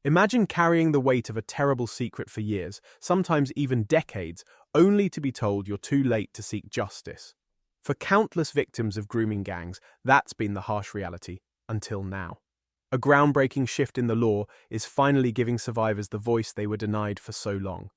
Imagine carrying the weight of a terrible secret for years, sometimes even decades, only to be told you're too late to seek justice. For countless victims of grooming gangs, that's been the harsh reality, until now. A groundbreaking shift in the law is finally giving survivors the voice they were denied for so long.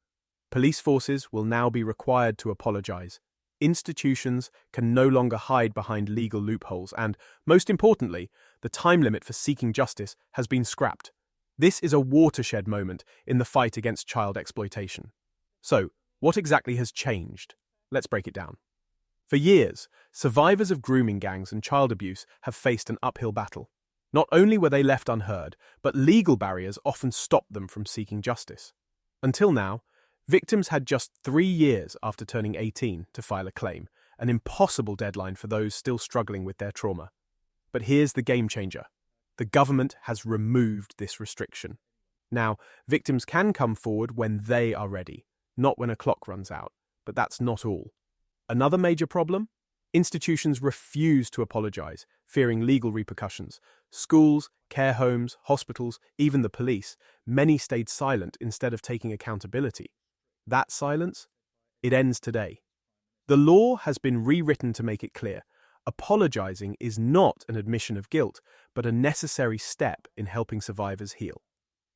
Police forces will now be required to apologize. Institutions can no longer hide behind legal loopholes and, most importantly, the time limit for seeking justice has been scrapped. This is a watershed moment in the fight against child exploitation. So, what exactly has changed? Let's break it down. For years, survivors of grooming gangs and child abuse have faced an uphill battle. Not only were they left unheard, but legal barriers often stopped them from seeking justice. Until now, victims had just 3 years after turning 18 to file a claim, an impossible deadline for those still struggling with their trauma. But here's the game changer. The government has removed this restriction. Now, victims can come forward when they are ready, not when a clock runs out. But that's not all. Another major problem? Institutions refuse to apologize, fearing legal repercussions. Schools, care homes, hospitals, even the police, many stayed silent instead of taking accountability. That silence? It ends today. The law has been rewritten to make it clear. Apologizing is not an admission of guilt, but a necessary step in helping survivors heal.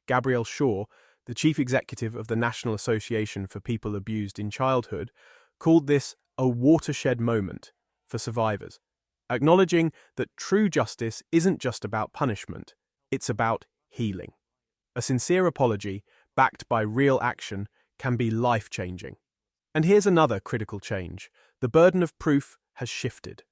Gabrielle Shaw, the chief executive of the National Association for People Abused in Childhood, called this a watershed moment for survivors, acknowledging that true justice isn't just about punishment, it's about healing. A sincere apology, backed by real action, can be life-changing. And here's another critical change. The burden of proof has shifted.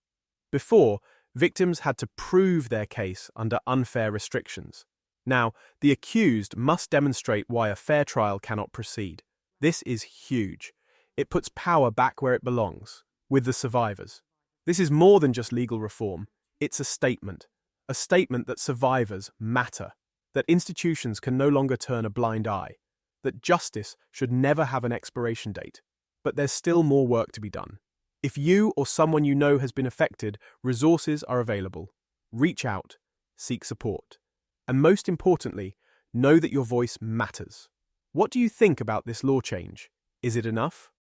Before, victims had to prove their case under unfair restrictions. Now, the accused must demonstrate why a fair trial cannot proceed. This is huge. It puts power back where it belongs, with the survivors. This is more than just legal reform. It's a statement that survivors matter, that institutions can no longer turn a blind eye, that justice should never have an expiration date. But there's still more work to be done. If you or someone you know has been affected, resources are available. Reach out, seek support. And most importantly, know that your voice matters. What do you think about this law change? Is it enough?